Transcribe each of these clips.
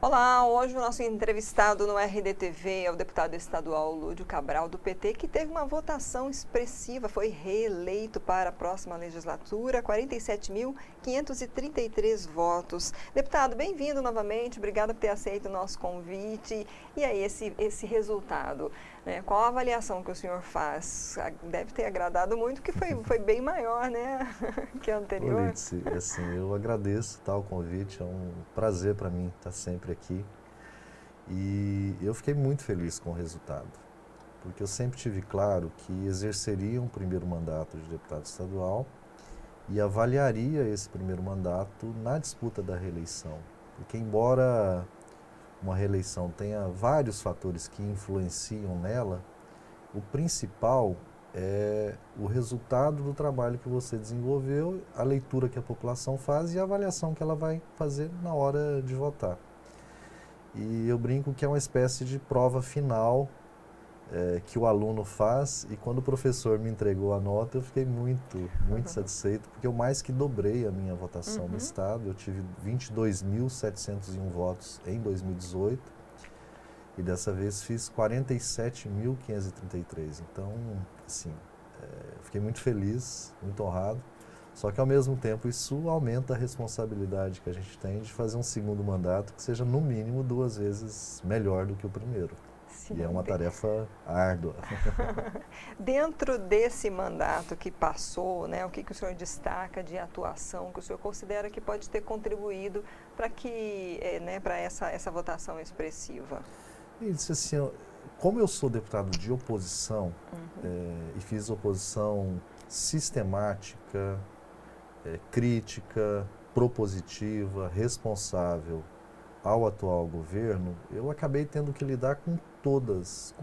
Olá, hoje o nosso entrevistado no RDTV é o deputado estadual Lúdio Cabral, do PT, que teve uma votação expressiva, foi reeleito para a próxima legislatura, 47.533 votos. Deputado, bem-vindo novamente, obrigada por ter aceito o nosso convite. E aí, esse resultado, né? Qual a avaliação que o senhor faz? Deve ter agradado muito, porque foi bem maior, né, que a anterior. Lídice, assim, eu agradeço o convite, é um prazer para mim estar sempre aqui. E eu fiquei muito feliz com o resultado, porque eu sempre tive claro que exerceria um primeiro mandato de deputado estadual e avaliaria esse primeiro mandato na disputa da reeleição. Porque embora uma reeleição tenha vários fatores que influenciam nela, o principal é o resultado do trabalho que você desenvolveu, a leitura que a população faz e a avaliação que ela vai fazer na hora de votar. E eu brinco que é uma espécie de prova final que o aluno faz, e quando o professor me entregou a nota, eu fiquei muito satisfeito, porque eu mais que dobrei a minha votação no estado. Eu tive 22.701 votos em 2018 e dessa vez fiz 47.533. Então, assim, fiquei muito feliz, muito honrado. Só que, ao mesmo tempo, isso aumenta a responsabilidade que a gente tem de fazer um segundo mandato que seja, no mínimo, 2 vezes melhor do que o primeiro. Sim. E é uma tarefa árdua. Dentro desse mandato que passou, né, o que o senhor destaca de atuação, que o senhor considera que pode ter contribuído para para essa votação expressiva? E disse assim, como eu sou deputado de oposição, e fiz oposição sistemática, crítica, propositiva, responsável ao atual governo, eu acabei tendo que lidar com todas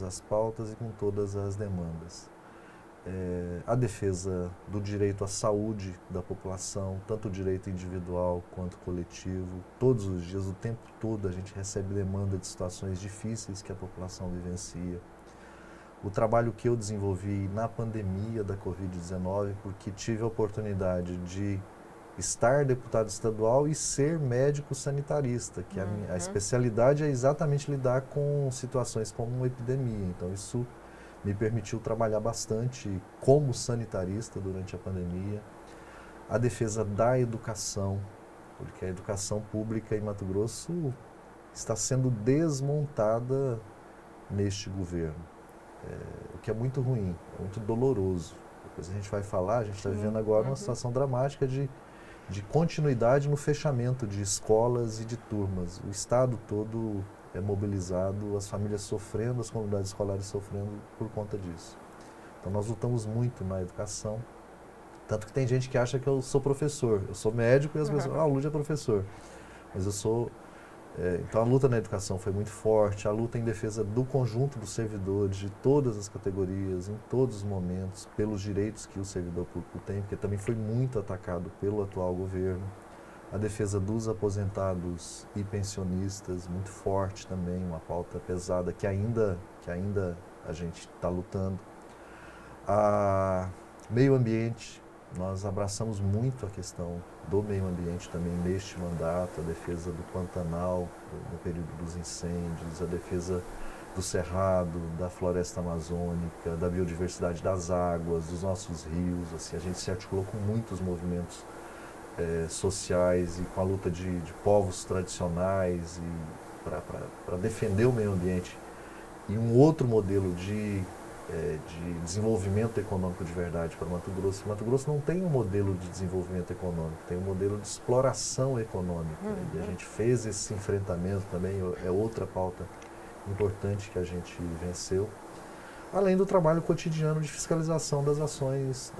as pautas e com todas as demandas. A defesa do direito à saúde da população, tanto o direito individual quanto coletivo. Todos os dias, o tempo todo, a gente recebe demanda de situações difíceis que a população vivencia. O trabalho que eu desenvolvi na pandemia da Covid-19, porque tive a oportunidade de estar deputado estadual e ser médico sanitarista, que a especialidade é exatamente lidar com situações como uma epidemia. Então, isso me permitiu trabalhar bastante como sanitarista durante a pandemia. A defesa da educação, porque a educação pública em Mato Grosso está sendo desmontada neste governo, o que é muito ruim, é muito doloroso. Depois a gente vai falar, a gente está vivendo agora uma situação dramática de continuidade no fechamento de escolas e de turmas. O estado todo é mobilizado, as famílias sofrendo, as comunidades escolares sofrendo por conta disso. Então nós lutamos muito na educação, tanto que tem gente que acha que eu sou professor. Eu sou médico e as pessoas, o Lúdio é professor. Mas eu sou... então a luta na educação foi muito forte, a luta em defesa do conjunto dos servidores, de todas as categorias, em todos os momentos, pelos direitos que o servidor público tem, porque também foi muito atacado pelo atual governo. A defesa dos aposentados e pensionistas, muito forte também, uma pauta pesada que ainda a gente está lutando. Meio ambiente, nós abraçamos muito a questão do meio ambiente também neste mandato, a defesa do Pantanal no período dos incêndios, a defesa do cerrado, da floresta amazônica, da biodiversidade das águas, dos nossos rios. Assim, a gente se articulou com muitos movimentos sociais e com a luta de povos tradicionais para defender o meio ambiente e um outro modelo de desenvolvimento econômico de verdade para Mato Grosso. Mato Grosso não tem um modelo de desenvolvimento econômico, tem um modelo de exploração econômica. E a gente fez esse enfrentamento também, é outra pauta importante que a gente venceu. Além do trabalho cotidiano de fiscalização das ações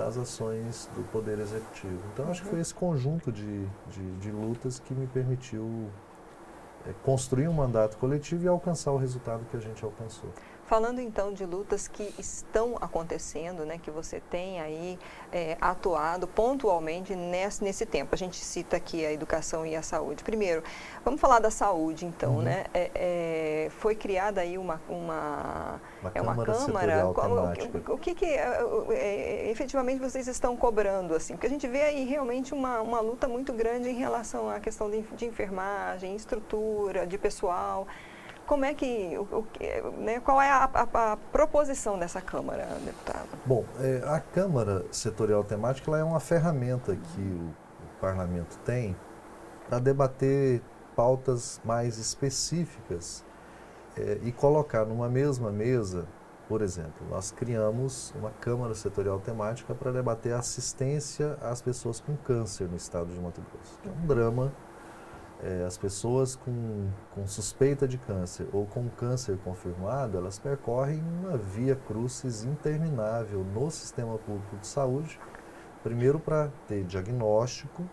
do Poder Executivo. Então, acho que foi esse conjunto de lutas que me permitiu construir um mandato coletivo e alcançar o resultado que a gente alcançou. Falando então de lutas que estão acontecendo, né, que você tem aí atuado pontualmente nesse tempo. A gente cita aqui a educação e a saúde. Primeiro, vamos falar da saúde então, né? Foi criada aí uma Câmara Câmara. Setorial Temática. O que efetivamente vocês estão cobrando, assim? Porque a gente vê aí realmente uma luta muito grande em relação à questão de enfermagem, estrutura, de pessoal. Como é que, né, qual é a proposição dessa Câmara, deputado? Bom, a Câmara Setorial Temática ela é uma ferramenta que o Parlamento tem para debater pautas mais específicas e colocar numa mesma mesa, por exemplo, nós criamos uma Câmara Setorial Temática para debater a assistência às pessoas com câncer no estado de Mato Grosso, que é um drama. As pessoas com suspeita de câncer ou com câncer confirmado, elas percorrem uma via crucis interminável no sistema público de saúde, primeiro para ter diagnóstico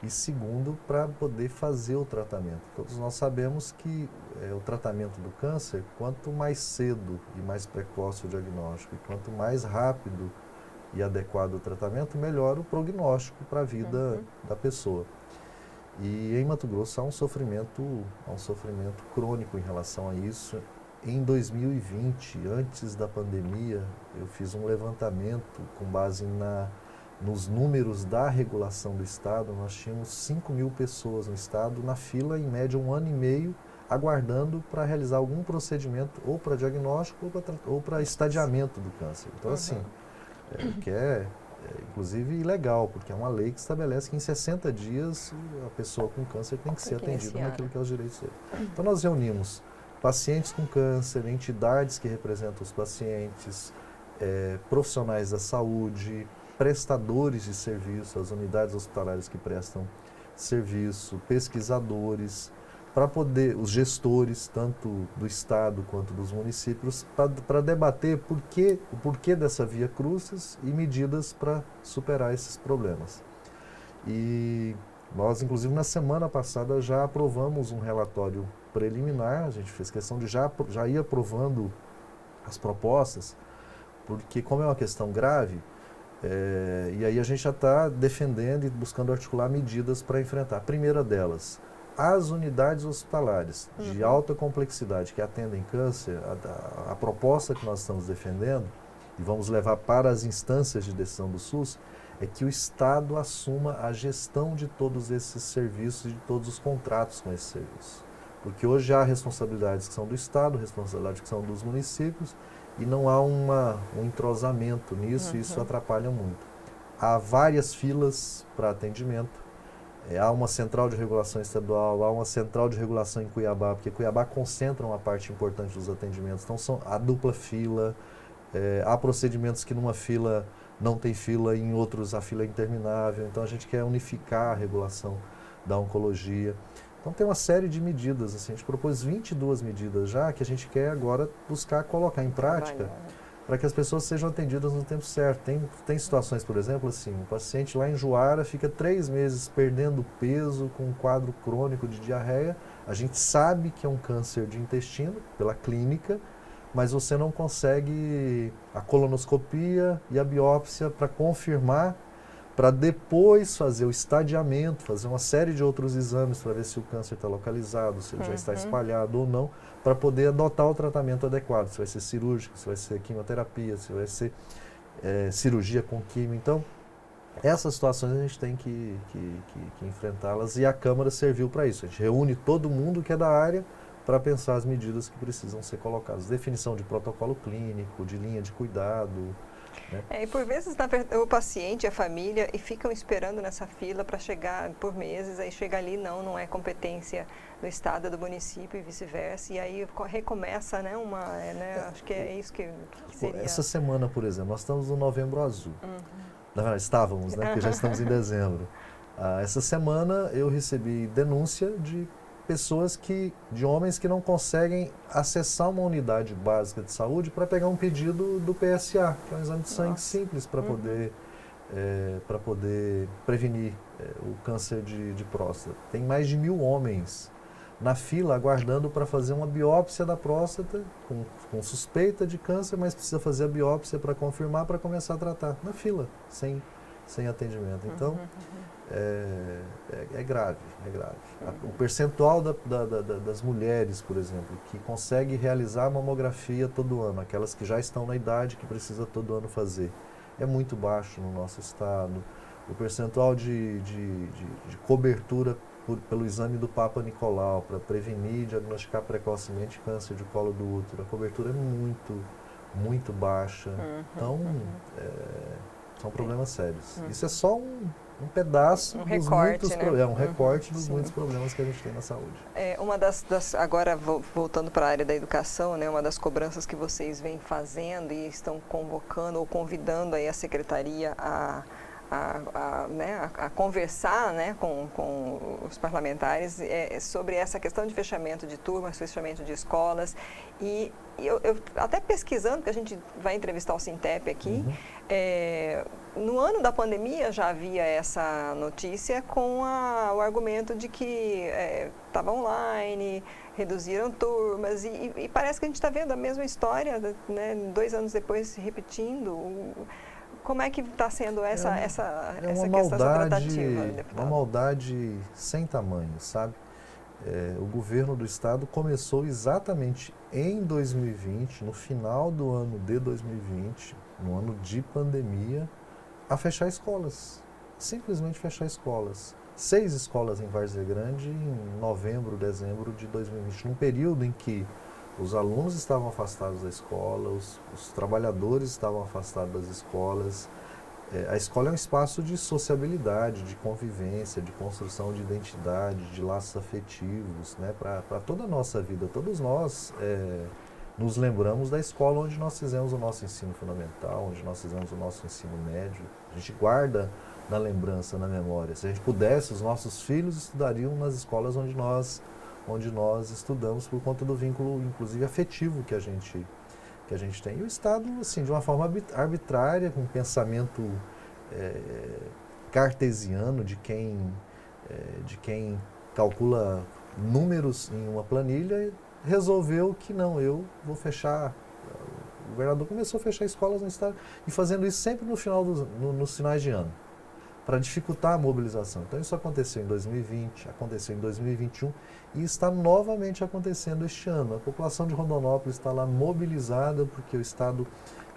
e segundo para poder fazer o tratamento. Todos nós sabemos que o tratamento do câncer, quanto mais cedo e mais precoce o diagnóstico, e quanto mais rápido e adequado o tratamento, melhor o prognóstico para a vida da pessoa. E em Mato Grosso há um sofrimento crônico em relação a isso. Em 2020, antes da pandemia, eu fiz um levantamento com base nos números da regulação do Estado. Nós tínhamos 5.000 pessoas no Estado na fila, em média 1 ano e meio, aguardando para realizar algum procedimento ou para diagnóstico ou para estadiamento do câncer. Então, assim, que inclusive ilegal, porque é uma lei que estabelece que em 60 dias a pessoa com câncer tem que ser atendida naquilo que é os direitos dele. Então nós reunimos pacientes com câncer, entidades que representam os pacientes, profissionais da saúde, prestadores de serviço, as unidades hospitalares que prestam serviço, pesquisadores, para poder, os gestores, tanto do Estado quanto dos municípios, para debater o porquê dessa via crucis e medidas para superar esses problemas. E nós, inclusive, na semana passada já aprovamos um relatório preliminar, a gente fez questão de já ir aprovando as propostas, porque como é uma questão grave, e aí a gente já está defendendo e buscando articular medidas para enfrentar. A primeira delas, as unidades hospitalares de alta complexidade que atendem câncer, a proposta que nós estamos defendendo, e vamos levar para as instâncias de decisão do SUS, é que o Estado assuma a gestão de todos esses serviços e de todos os contratos com esses serviços. Porque hoje há responsabilidades que são do Estado, responsabilidades que são dos municípios, e não há um entrosamento nisso, e isso atrapalha muito. Há várias filas para atendimento. Há uma central de regulação estadual, há uma central de regulação em Cuiabá, porque Cuiabá concentra uma parte importante dos atendimentos. Então, são a dupla fila, há procedimentos que numa fila não tem fila, e em outros a fila é interminável. Então, a gente quer unificar a regulação da oncologia. Então, tem uma série de medidas. Assim, a gente propôs 22 medidas já, que a gente quer agora buscar colocar em prática, para que as pessoas sejam atendidas no tempo certo. Tem situações, por exemplo, assim, um paciente lá em Juara fica 3 meses perdendo peso com um quadro crônico de diarreia. A gente sabe que é um câncer de intestino, pela clínica, mas você não consegue a colonoscopia e a biópsia para confirmar, para depois fazer o estadiamento, fazer uma série de outros exames para ver se o câncer está localizado, se ele já está espalhado ou não, para poder adotar o tratamento adequado, se vai ser cirúrgico, se vai ser quimioterapia, se vai ser cirurgia com quimio. Então, essas situações a gente tem que enfrentá-las, e a Câmara serviu para isso. A gente reúne todo mundo que é da área para pensar as medidas que precisam ser colocadas. Definição de protocolo clínico, de linha de cuidado. E por vezes o paciente, a família, e ficam esperando nessa fila para chegar por meses, aí chega ali, não é competência do Estado, do município e vice-versa, e aí recomeça, acho que é isso que seria. Essa semana, por exemplo, nós estamos no Novembro Azul. Na verdade, estávamos, porque já estamos em dezembro. Essa semana eu recebi denúncia de pessoas de homens que não conseguem acessar uma unidade básica de saúde para pegar um pedido do PSA, que é um exame de sangue simples para poder prevenir o câncer de próstata. Tem mais de 1.000 homens na fila aguardando para fazer uma biópsia da próstata, com suspeita de câncer, mas precisa fazer a biópsia para confirmar, para começar a tratar, na fila, sem atendimento. Então, é grave, é grave. O percentual das mulheres, por exemplo, que consegue realizar a mamografia todo ano, aquelas que já estão na idade que precisa todo ano fazer, é muito baixo no nosso estado. O percentual de cobertura pelo exame do Papa Nicolau para prevenir e diagnosticar precocemente câncer de colo do útero, a cobertura é muito baixa. Então, são problemas sérios. Isso é só um pedaço dos muitos problemas, um recorte dos muitos problemas que a gente tem na saúde. Uma agora voltando para a área da educação, né, uma das cobranças que vocês vêm fazendo e estão convocando ou convidando aí a secretaria a conversar, né, com os parlamentares sobre essa questão de fechamento de turmas, fechamento de escolas. E eu até pesquisando, porque a gente vai entrevistar o Sintep aqui, no ano da pandemia já havia essa notícia com o argumento de que estava online, reduziram turmas, e parece que a gente está vendo a mesma história, né, 2 anos depois se repetindo. Como é que está sendo essa questão tratativa, deputado? Uma maldade sem tamanho, sabe? O governo do estado começou exatamente em 2020, no final do ano de 2020, no ano de pandemia, a fechar escolas. Simplesmente fechar escolas. 6 escolas em Várzea Grande em novembro, dezembro de 2020, num período em que os alunos estavam afastados da escola, os trabalhadores estavam afastados das escolas. A escola é um espaço de sociabilidade, de convivência, de construção de identidade, de laços afetivos, né, para toda a nossa vida. Todos nós nos lembramos da escola onde nós fizemos o nosso ensino fundamental, onde nós fizemos o nosso ensino médio. A gente guarda na lembrança, na memória. Se a gente pudesse, os nossos filhos estudariam nas escolas onde nós estudamos, por conta do vínculo, inclusive, afetivo que a gente tem. E o Estado, assim, de uma forma arbitrária, com um pensamento cartesiano de quem calcula números em uma planilha, resolveu que não, eu vou fechar. O governador começou a fechar escolas no Estado e fazendo isso sempre no final nos finais de ano, para dificultar a mobilização. Então isso aconteceu em 2020, aconteceu em 2021 e está novamente acontecendo este ano. A população de Rondonópolis está lá mobilizada porque o Estado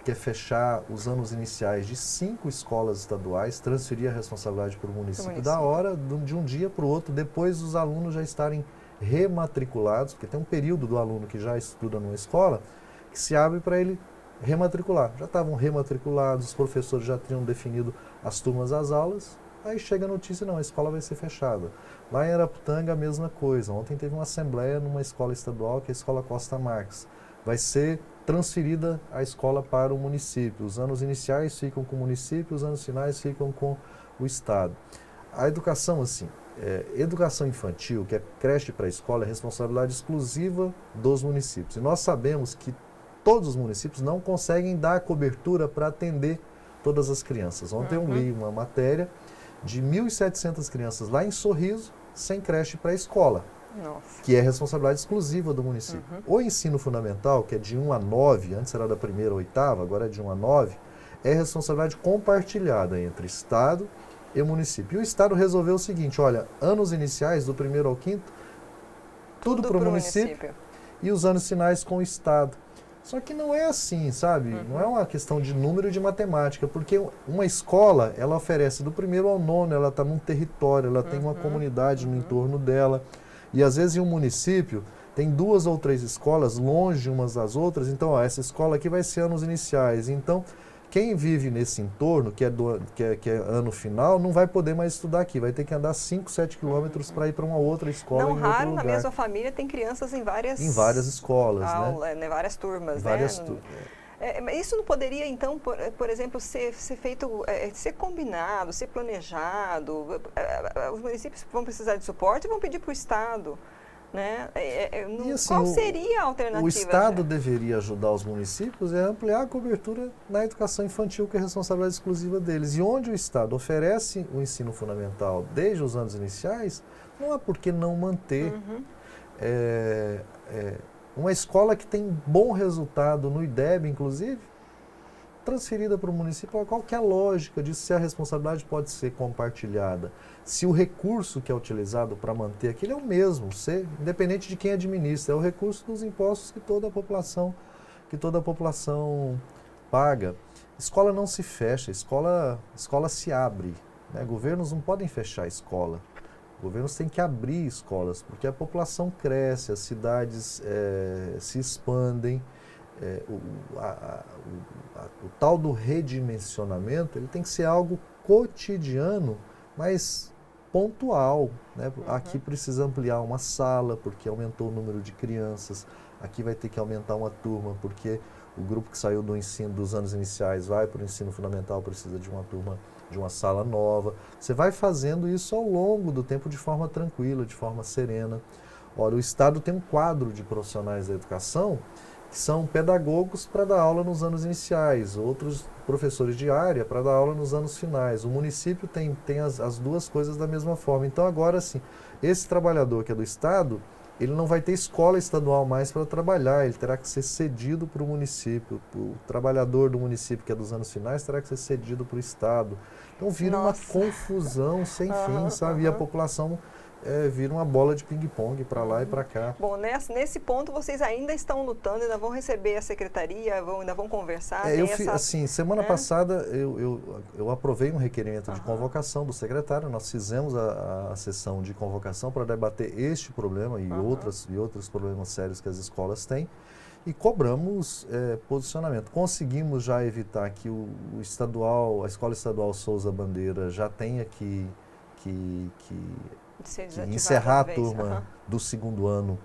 quer fechar os anos iniciais de 5 escolas estaduais, transferir a responsabilidade para o município da hora, de um dia para o outro, depois dos alunos já estarem rematriculados, porque tem um período do aluno que já estuda numa escola que se abre para ele rematricular. Já estavam rematriculados, os professores já tinham definido as turmas das aulas, aí chega a notícia, não, a escola vai ser fechada. Lá em Araputanga a mesma coisa, ontem teve uma assembleia numa escola estadual, que é a Escola Costa Marques. Vai ser transferida a escola para o município, os anos iniciais ficam com o município, os anos finais ficam com o Estado. A educação, assim, educação infantil, que é creche para a escola, é responsabilidade exclusiva dos municípios. E nós sabemos que todos os municípios não conseguem dar cobertura para atender todas as crianças. Ontem eu li uma matéria de 1.700 crianças lá em Sorriso, sem creche para a escola, que é responsabilidade exclusiva do município. O ensino fundamental, que é de 1 a 9, antes era da 1ª a 8ª, agora é de 1 a 9, é responsabilidade compartilhada entre Estado e município. E o Estado resolveu o seguinte, olha, anos iniciais, do 1º ao 5º, tudo para o município e os anos finais com o Estado. Só que não é assim, sabe? Não é uma questão de número e de matemática, porque uma escola, ela oferece do 1º ao 9º, ela está num território, ela tem uma comunidade no entorno dela. E às vezes em um município tem 2 ou 3 escolas longe umas das outras, então ó, essa escola aqui vai ser anos iniciais. Então, quem vive nesse entorno, que é ano final, não vai poder mais estudar aqui, vai ter que andar 5, 7 quilômetros para ir para uma outra escola não em outro raro, lugar. Na mesma família tem crianças em várias escolas, né? Várias turmas, várias isso não poderia, então, por exemplo, ser feito, ser combinado, ser planejado? Os municípios vão precisar de suporte e vão pedir para o Estado. Né? E, assim, qual seria a alternativa? O Estado deveria ajudar os municípios a ampliar a cobertura na educação infantil, que é a responsabilidade exclusiva deles. E onde o Estado oferece o ensino fundamental desde os anos iniciais, não há por que não manter. Uma escola que tem bom resultado no IDEB, inclusive, transferida para o município, qual que é a lógica disso, se a responsabilidade pode ser compartilhada? Se o recurso que é utilizado para manter aquilo é o mesmo, independente de quem administra, é o recurso dos impostos que toda a população paga. Escola não se fecha, escola se abre, né? Governos não podem fechar a escola. Governos têm que abrir escolas, porque a população cresce, as cidades se expandem. O tal do redimensionamento, ele tem que ser algo cotidiano, mas pontual, né? Aqui precisa ampliar uma sala, porque aumentou o número de crianças. Aqui vai ter que aumentar uma turma, porque o grupo que saiu do ensino dos anos iniciais vai para o ensino fundamental, precisa de uma turma, de uma sala nova. Você vai fazendo isso ao longo do tempo de forma tranquila, de forma serena. Ora, o Estado tem um quadro de profissionais da educação que são pedagogos para dar aula nos anos iniciais, outros professores de área para dar aula nos anos finais. O município tem as duas coisas da mesma forma. Então, agora sim, esse trabalhador que é do Estado, ele não vai ter escola estadual mais para trabalhar, ele terá que ser cedido para o município. O trabalhador do município, que é dos anos finais, terá que ser cedido para o Estado. Então, vira uma confusão sem fim, sabe? E a população vira uma bola de ping-pong para lá e para cá. Bom, nesse ponto vocês ainda estão lutando, ainda vão receber a secretaria, ainda vão conversar. Semana passada eu aprovei um requerimento de convocação do secretário, nós fizemos a sessão de convocação para debater este problema e outros problemas sérios que as escolas têm e cobramos posicionamento. Conseguimos já evitar que a Escola Estadual Souza Bandeira já tenha que encerrar a turma do segundo ano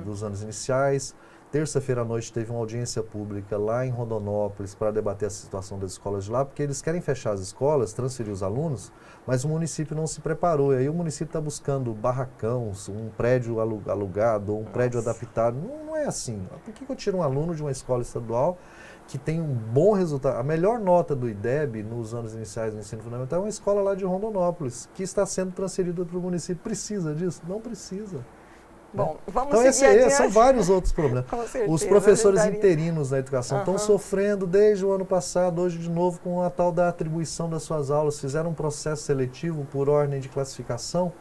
dos anos iniciais. Terça-feira à noite teve uma audiência pública lá em Rondonópolis para debater a situação das escolas de lá, porque eles querem fechar as escolas, transferir os alunos, mas o município não se preparou. E aí o município está buscando barracão, um prédio alugado ou um prédio adaptado. Não é assim. Por que eu tiro um aluno de uma escola estadual que tem um bom resultado? A melhor nota do IDEB nos anos iniciais do ensino fundamental é uma escola lá de Rondonópolis, que está sendo transferida para o município. Precisa disso? Não precisa. Bom, vamos então, seguir são vários outros problemas. Com certeza, os professores interinos na educação estão sofrendo desde o ano passado, hoje de novo com a tal da atribuição das suas aulas. Fizeram um processo seletivo por ordem de classificação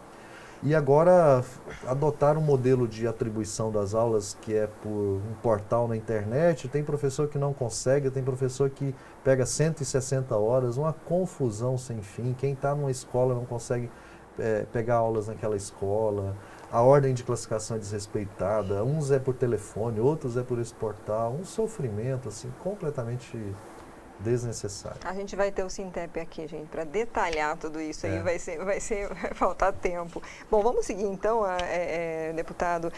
e agora adotaram um modelo de atribuição das aulas que é por um portal na internet. Tem professor que não consegue, tem professor que pega 160 horas, uma confusão sem fim. Quem está numa escola não consegue pegar aulas naquela escola. A ordem de classificação é desrespeitada, uns é por telefone, outros é por esse portal, um sofrimento assim, completamente desnecessário. A gente vai ter o Sintep aqui, gente, para detalhar tudo isso aí, vai faltar tempo. Bom, vamos seguir então, deputado.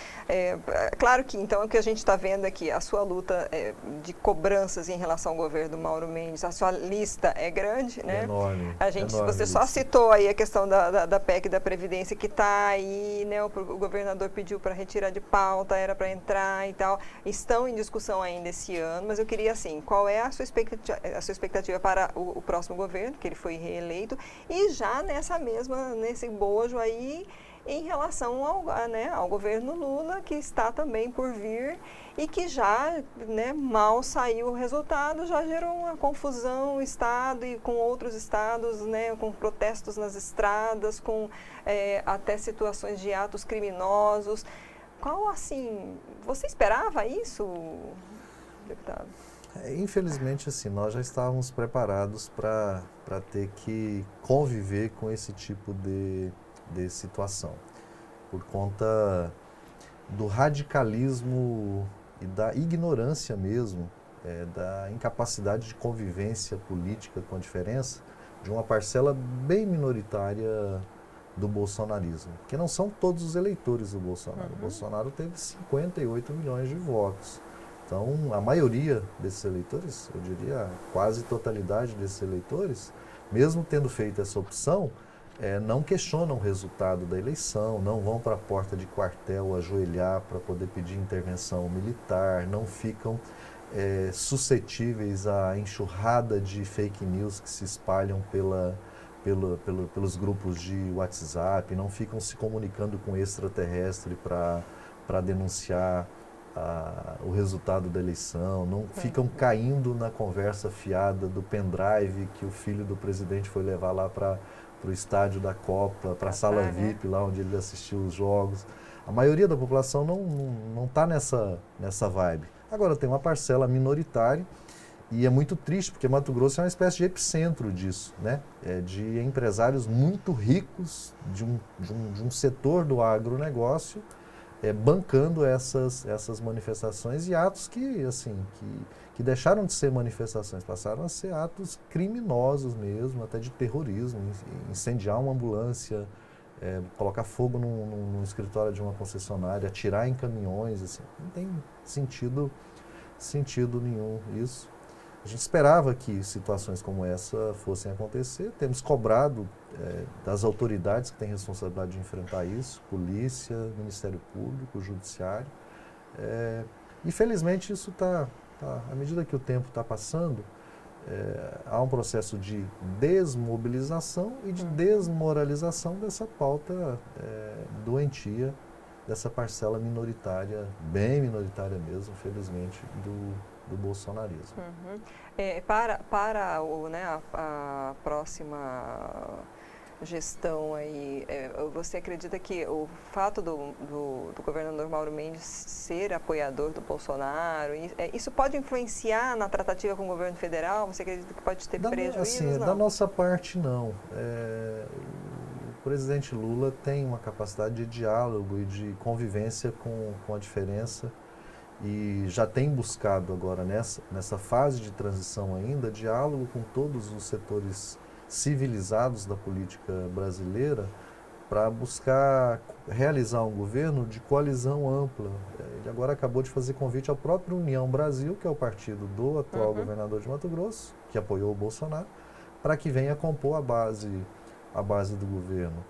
Claro que então o que a gente está vendo aqui, a sua luta de cobranças em relação ao governo do Mauro Mendes, a sua lista é grande, né? Enorme. Você só citou aí a questão da PEC da Previdência que está aí, né? O governador pediu para retirar de pauta, era para entrar e tal. Estão em discussão ainda esse ano, mas eu queria assim, qual é a sua expectativa para o próximo governo, que ele foi reeleito, e já nesse bojo aí em relação ao governo Lula, que está também por vir e que já mal saiu o resultado, já gerou uma confusão no estado e com outros estados, com protestos nas estradas, com até situações de atos criminosos. Você esperava isso, deputado? Infelizmente, assim, nós já estávamos preparados para ter que conviver com esse tipo de situação, por conta do radicalismo e da ignorância mesmo, da incapacidade de convivência política com a diferença de uma parcela bem minoritária do bolsonarismo, porque não são todos os eleitores do Bolsonaro. O Bolsonaro teve 58 milhões de votos. Então, a maioria desses eleitores, eu diria quase totalidade desses eleitores, mesmo tendo feito essa opção, não questionam o resultado da eleição, não vão para a porta de quartel ajoelhar para poder pedir intervenção militar, não ficam suscetíveis à enxurrada de fake news que se espalham pelos grupos de WhatsApp, não ficam se comunicando com extraterrestre para para denunciar o resultado da eleição, não ficam caindo na conversa fiada do pendrive que o filho do presidente foi levar lá para o estádio da Copa, para a sala VIP, lá onde ele assistiu os jogos. A maioria da população não está nessa vibe. Agora, tem uma parcela minoritária, e é muito triste, porque Mato Grosso é uma espécie de epicentro disso, né? De empresários muito ricos de um setor do agronegócio, bancando essas manifestações e atos que deixaram de ser manifestações, passaram a ser atos criminosos mesmo, até de terrorismo, incendiar uma ambulância, colocar fogo num escritório de uma concessionária, atirar em caminhões, assim, não tem sentido nenhum isso. A gente esperava que situações como essa fossem acontecer, temos cobrado das autoridades que têm responsabilidade de enfrentar isso, polícia, Ministério Público, Judiciário. E felizmente isso à medida que o tempo está passando, há um processo de desmobilização e de desmoralização dessa pauta doentia, dessa parcela minoritária, bem minoritária mesmo, felizmente, do bolsonarismo. Para a próxima gestão aí, você acredita que o fato do governador Mauro Mendes ser apoiador do Bolsonaro, isso pode influenciar na tratativa com o governo federal? Você acredita que pode ter prejuízos? Assim, da nossa parte, não. O presidente Lula tem uma capacidade de diálogo e de convivência com a diferença, e já tem buscado agora nessa fase de transição ainda, diálogo com todos os setores civilizados da política brasileira para buscar realizar um governo de coalizão ampla. Ele agora acabou de fazer convite à própria União Brasil, que é o partido do atual governador de Mato Grosso, que apoiou o Bolsonaro, para que venha compor a base do governo.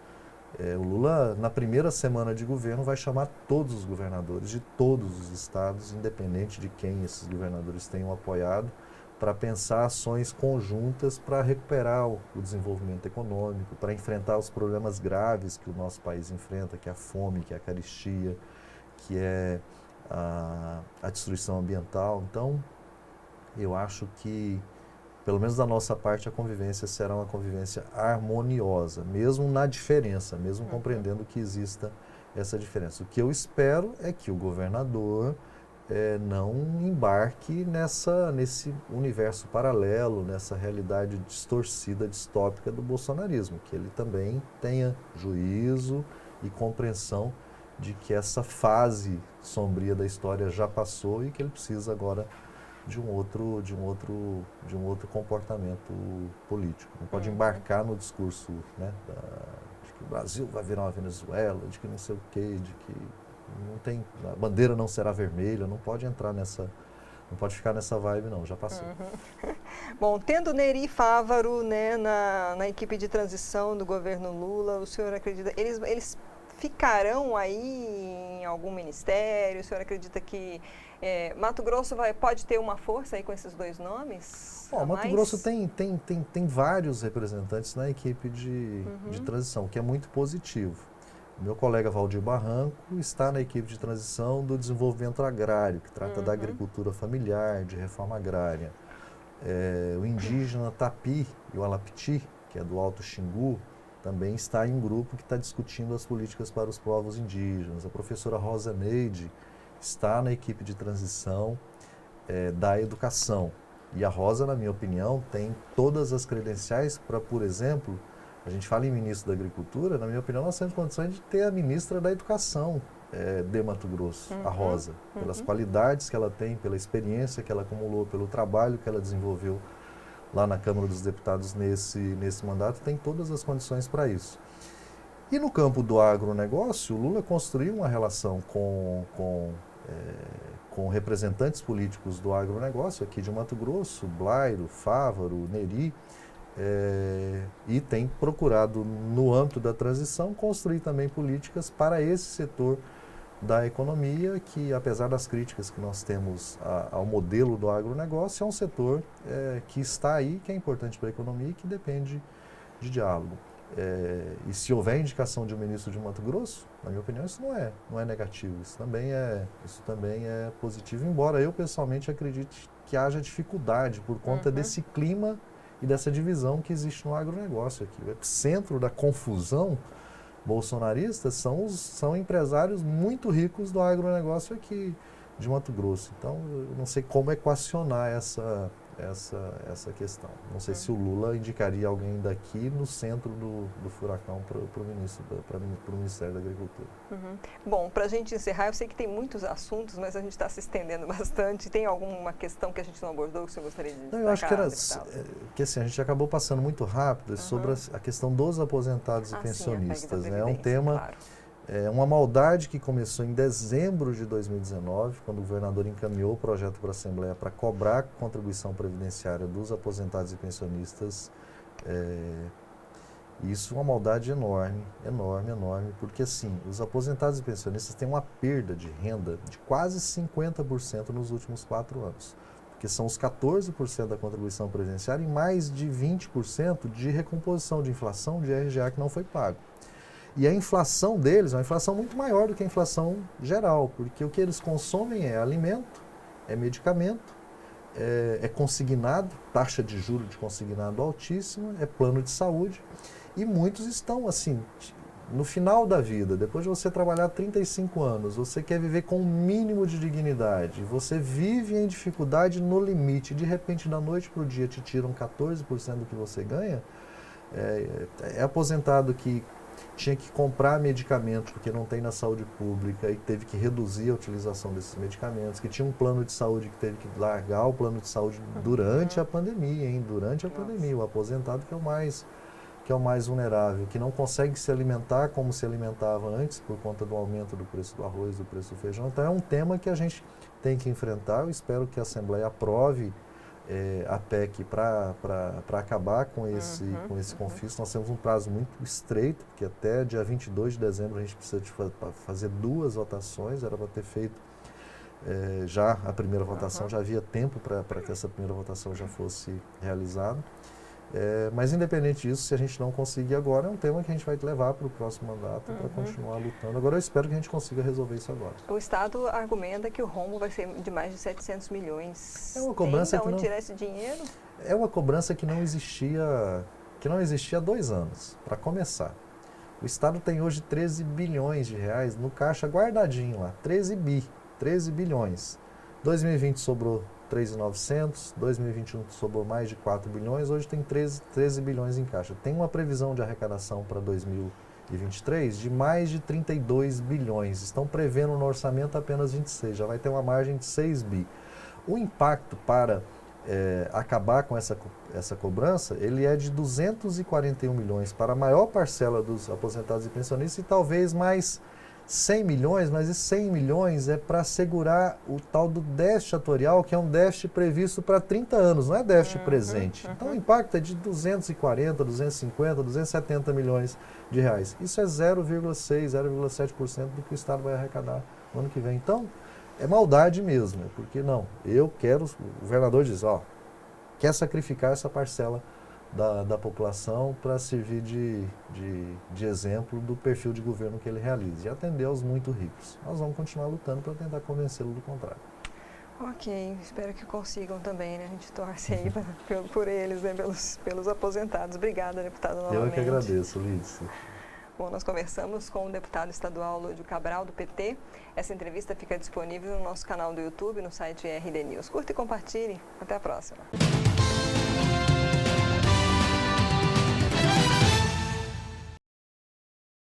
O Lula, na primeira semana de governo, vai chamar todos os governadores de todos os estados, independente de quem esses governadores tenham apoiado, para pensar ações conjuntas para recuperar o desenvolvimento econômico, para enfrentar os problemas graves que o nosso país enfrenta, que é a fome, que é a carestia, que é a destruição ambiental. Então, eu acho que, pelo menos da nossa parte, a convivência será uma convivência harmoniosa, mesmo na diferença, mesmo compreendendo que exista essa diferença. O que eu espero é que o governador não embarque nesse universo paralelo, nessa realidade distorcida, distópica do bolsonarismo, que ele também tenha juízo e compreensão de que essa fase sombria da história já passou e que ele precisa agora de um outro comportamento político. Não pode embarcar no discurso, né, de que o Brasil vai virar uma Venezuela, de que não sei o quê, de que a bandeira não será vermelha, não pode ficar nessa vibe não, já passou. Bom, tendo Nery Fávaro, né, na equipe de transição do governo Lula, o senhor acredita, eles ficarão aí em algum ministério? O senhor acredita que Mato Grosso pode ter uma força aí com esses dois nomes? Mato Grosso tem vários representantes na equipe de transição, o que é muito positivo. Meu colega Valdir Barranco está na equipe de transição do desenvolvimento agrário, que trata da agricultura familiar, de reforma agrária. O indígena Tapi e o Alapiti, que é do Alto Xingu, também está em um grupo que está discutindo as políticas para os povos indígenas. A professora Rosa Neide está na equipe de transição da educação. E a Rosa, na minha opinião, tem todas as credenciais para, por exemplo, a gente fala em ministro da Agricultura, na minha opinião, nós temos condições de ter a ministra da Educação de Mato Grosso, a Rosa, pelas qualidades que ela tem, pela experiência que ela acumulou, pelo trabalho que ela desenvolveu lá na Câmara dos Deputados nesse mandato, tem todas as condições para isso. E no campo do agronegócio, o Lula construiu uma relação com representantes políticos do agronegócio aqui de Mato Grosso, Blairo, Fávaro, Nery, e tem procurado, no âmbito da transição, construir também políticas para esse setor da economia, que, apesar das críticas que nós temos ao modelo do agronegócio, é um setor que está aí, que é importante para a economia e que depende de diálogo. E se houver indicação de um ministro de Mato Grosso, na minha opinião, isso não é negativo, isso também é positivo, embora eu pessoalmente acredite que haja dificuldade por conta desse clima e dessa divisão que existe no agronegócio aqui. O epicentro da confusão bolsonarista são empresários muito ricos do agronegócio aqui de Mato Grosso. Então, eu não sei como equacionar essa questão. Não sei se o Lula indicaria alguém daqui no centro do furacão para o Ministério da Agricultura. Bom, para a gente encerrar, eu sei que tem muitos assuntos, mas a gente está se estendendo bastante. Tem alguma questão que a gente não abordou que o senhor gostaria de destacar? Não, eu acho que assim, a gente acabou passando muito rápido sobre a questão dos aposentados e pensionistas. Sim, é um tema... Claro. É uma maldade que começou em dezembro de 2019, quando o governador encaminhou o projeto para a Assembleia para cobrar a contribuição previdenciária dos aposentados e pensionistas. Isso é uma maldade enorme, porque assim, os aposentados e pensionistas têm uma perda de renda de quase 50% nos últimos 4 anos. Porque são os 14% da contribuição previdenciária e mais de 20% de recomposição de inflação de RGA que não foi pago. E a inflação deles é uma inflação muito maior do que a inflação geral, porque o que eles consomem é alimento, é medicamento, é consignado, taxa de juros de consignado altíssima, é plano de saúde. E muitos estão assim, no final da vida, depois de você trabalhar 35 anos, você quer viver com um mínimo de dignidade, você vive em dificuldade no limite, de repente da noite para o dia te tiram 14% do que você ganha, é aposentado que tinha que comprar medicamentos porque não tem na saúde pública e teve que reduzir a utilização desses medicamentos, que tinha um plano de saúde que teve que largar o plano de saúde durante a pandemia, durante a pandemia, o aposentado que é o mais vulnerável, que não consegue se alimentar como se alimentava antes por conta do aumento do preço do arroz, do preço do feijão. Então é um tema que a gente tem que enfrentar. Eu espero que a Assembleia aprove a PEC para acabar com esse confisco. Nós temos um prazo muito estreito, porque até dia 22 de dezembro a gente precisa de fazer 2 votações, era para ter feito já a primeira votação, já havia tempo para que essa primeira votação já fosse realizada. Mas independente disso, se a gente não conseguir agora, é um tema que a gente vai levar para o próximo mandato para continuar lutando. Agora eu espero que a gente consiga resolver isso agora. O Estado argumenta que o rombo vai ser de mais de 700 milhões. É uma cobrança Tem de onde tirar esse dinheiro? É uma cobrança que não existia há 2 anos, para começar. O Estado tem hoje 13 bilhões de reais no caixa guardadinho lá, 13 bilhões. 2020 sobrou 3.900, 2021 sobrou mais de 4 bilhões, hoje tem 13 bilhões em caixa. Tem uma previsão de arrecadação para 2023 de mais de 32 bilhões. Estão prevendo no orçamento apenas 26, já vai ter uma margem de 6 bi. O impacto para acabar com essa cobrança, ele é de 241 milhões para a maior parcela dos aposentados e pensionistas e talvez mais 100 milhões, mas esses 100 milhões é para assegurar o tal do déficit atuarial, que é um déficit previsto para 30 anos, não é déficit presente. Então o impacto é de 240, 250, 270 milhões de reais. Isso é 0,6, 0,7% do que o Estado vai arrecadar no ano que vem. Então, é maldade mesmo, porque não, o governador diz, quer sacrificar essa parcela da população para servir de exemplo do perfil de governo que ele realiza e atender aos muito ricos. Nós vamos continuar lutando para tentar convencê-lo do contrário. Ok, espero que consigam também, né? A gente torce aí por eles, né? pelos aposentados. Obrigada, deputado, novamente. Eu é que agradeço, Lídice. Bom, nós conversamos com o deputado estadual Lúdio Cabral, do PT. Essa entrevista fica disponível no nosso canal do YouTube, no site RD News. Curta e compartilhe. Até a próxima.